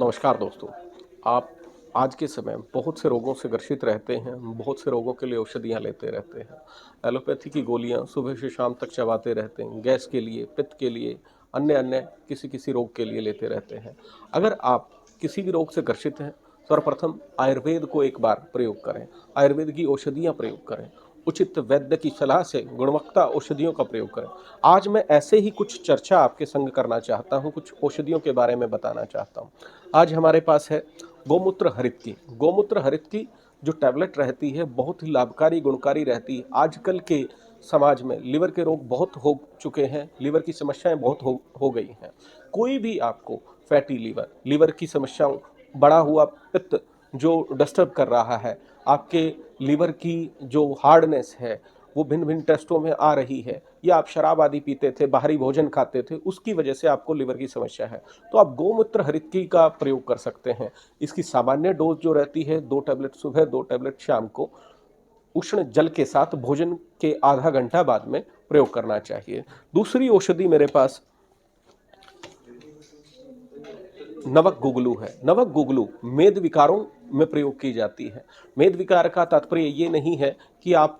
नमस्कार दोस्तों। आप आज के समय बहुत से रोगों से ग्रसित रहते हैं, बहुत से रोगों के लिए औषधियाँ लेते रहते हैं। एलोपैथी की गोलियाँ सुबह से शाम तक चबाते रहते हैं, गैस के लिए, पित्त के लिए, अन्य-अन्य किसी-किसी रोग के लिए लेते रहते हैं। अगर आप किसी भी रोग से ग्रसित हैं, सर्वप्रथम आयुर्वेद को एक बार प्रयोग करें, आयुर्वेद की औषधियाँ प्रयोग करें, उचित वैद्य की सलाह से गुणवत्ता औषधियों का प्रयोग करें। आज मैं ऐसे ही कुछ चर्चा आपके संग करना चाहता हूँ, कुछ औषधियों के बारे में बताना चाहता हूँ। आज हमारे पास है गोमूत्र हरित की। गोमूत्र हरित की जो टैबलेट रहती है बहुत ही लाभकारी गुणकारी रहती है। आजकल के समाज में लिवर के रोग बहुत हो चुके हैं, लिवर की समस्याएं बहुत हो गई हैं। कोई भी आपको फैटी लिवर, लिवर की समस्याओं, बढ़ा हुआ पित्त जो डिस्टर्ब कर रहा है, आपके लिवर की जो हार्डनेस है वो भिन्न भिन्न टेस्टों में आ रही है, या आप शराब आदि पीते थे, बाहरी भोजन खाते थे, उसकी वजह से आपको लिवर की समस्या है, तो आप गोमूत्र हरितकी का प्रयोग कर सकते हैं। इसकी सामान्य डोज जो रहती है 2 टैबलेट सुबह, 2 टैबलेट शाम को, उष्ण जल के साथ भोजन के आधा घंटा बाद में प्रयोग करना चाहिए। दूसरी औषधि मेरे पास नवक गुगलू है। नवक गुगलू मेद विकारों में प्रयोग की जाती है। मेद विकार का तात्पर्य ये नहीं है कि आप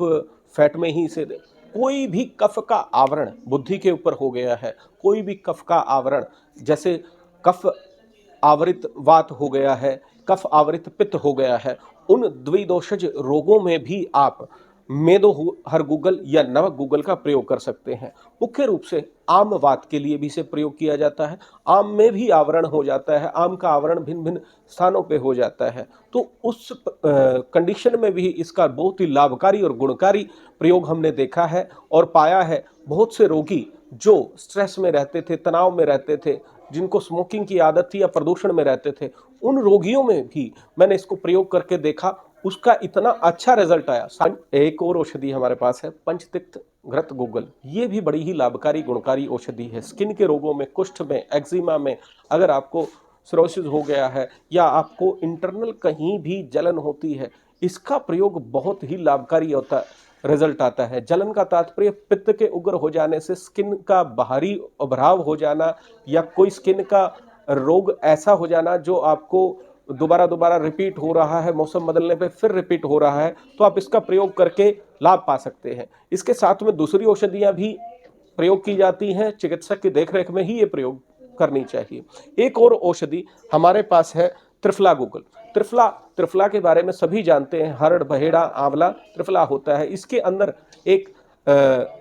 फैट में ही इसे दें। कोई भी कफ का आवरण बुद्धि के ऊपर हो गया है, कोई भी कफ का आवरण, जैसे कफ आवृत वात हो गया है, कफ आवृत पित्त हो गया है, उन द्विदोषज रोगों में भी आप मेदो हर गूगल या नवक गूगल का प्रयोग कर सकते हैं। मुख्य रूप से आम वात के लिए भी इसे प्रयोग किया जाता है। आम में भी आवरण हो जाता है, आम का आवरण भिन्न भिन्न स्थानों पे हो जाता है, तो उस कंडीशन में भी इसका बहुत ही लाभकारी और गुणकारी प्रयोग हमने देखा है और पाया है। बहुत से रोगी जो स्ट्रेस में रहते थे, तनाव में रहते थे, जिनको स्मोकिंग की आदत थी या प्रदूषण में रहते थे, उन रोगियों में भी मैंने इसको प्रयोग करके देखा, उसका इतना अच्छा रिजल्ट आया। एक और औषधि हमारे पास है पंचतिक्त घृत गूगल। ये भी बड़ी ही लाभकारी गुणकारी औषधि है। स्किन के रोगों में, कुष्ठ में, एक्जिमा में, अगर आपको सिरोसिस हो गया है या आपको इंटरनल कहीं भी जलन होती है, इसका प्रयोग बहुत ही लाभकारी होता है, रिजल्ट आता है। जलन का तात्पर्य पित्त के उग्र हो जाने से स्किन का बाहरी उभराव हो जाना, या कोई स्किन का रोग ऐसा हो जाना जो आपको दोबारा दोबारा रिपीट हो रहा है, मौसम बदलने पे फिर रिपीट हो रहा है, तो आप इसका प्रयोग करके लाभ पा सकते हैं। इसके साथ में दूसरी औषधियां भी प्रयोग की जाती हैं, चिकित्सक की देखरेख में ही ये प्रयोग करनी चाहिए। एक और औषधि हमारे पास है त्रिफला गूगल। त्रिफला, त्रिफला के बारे में सभी जानते हैं, हरड़, बहेड़ा, आंवला, त्रिफला होता है। इसके अंदर एक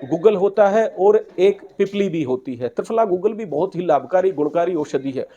गूगल होता है और एक पिपली भी होती है। त्रिफला गूगल भी बहुत ही लाभकारी गुणकारी औषधि है।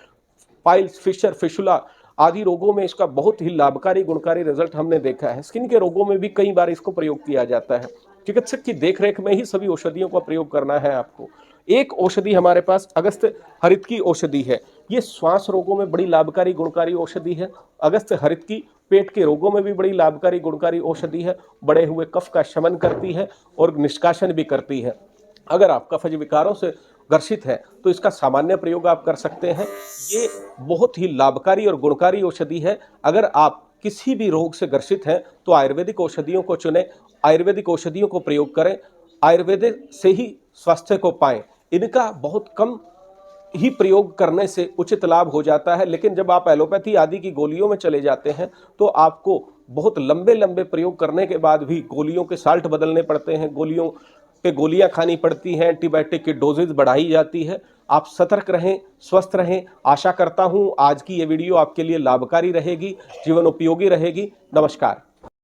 पाइल्स, फिशर, फिशुला आदि रोगों में इसका बहुत ही लाभकारी गुणकारी रिजल्ट हमने देखा है। स्किन के रोगों में भी कई बार इसको प्रयोग किया जाता है। चिकित्सक की देखरेख में ही सभी औषधियों का प्रयोग करना है आपको। एक औषधि हमारे पास अगस्त्य हरित की औषधि है। ये श्वास रोगों में बड़ी लाभकारी गुणकारी औषधि है। अगस्त्य हरित की पेट के रोगों में भी बड़ी लाभकारी गुणकारी औषधि है। बढ़े हुए कफ का शमन करती है और निष्कासन भी करती है। अगर आप कफज विकारों से ग्रसित है तो इसका सामान्य प्रयोग आप कर सकते हैं। ये बहुत ही लाभकारी और गुणकारी औषधि है। अगर आप किसी भी रोग से ग्रसित हैं तो आयुर्वेदिक औषधियों को चुनें, आयुर्वेदिक औषधियों को प्रयोग करें, आयुर्वेदिक से ही स्वास्थ्य को पाएं। इनका बहुत कम ही प्रयोग करने से उचित लाभ हो जाता है, लेकिन जब आप एलोपैथी आदि की गोलियों में चले जाते हैं तो आपको बहुत लंबे लंबे प्रयोग करने के बाद भी गोलियों के साल्ट बदलने पड़ते हैं, गोलियों पे गोलियां खानी पड़ती हैं, एंटीबायोटिक की डोजेज बढ़ाई जाती है। आप सतर्क रहें, स्वस्थ रहें। आशा करता हूं आज की ये वीडियो आपके लिए लाभकारी रहेगी, जीवन उपयोगी रहेगी। नमस्कार।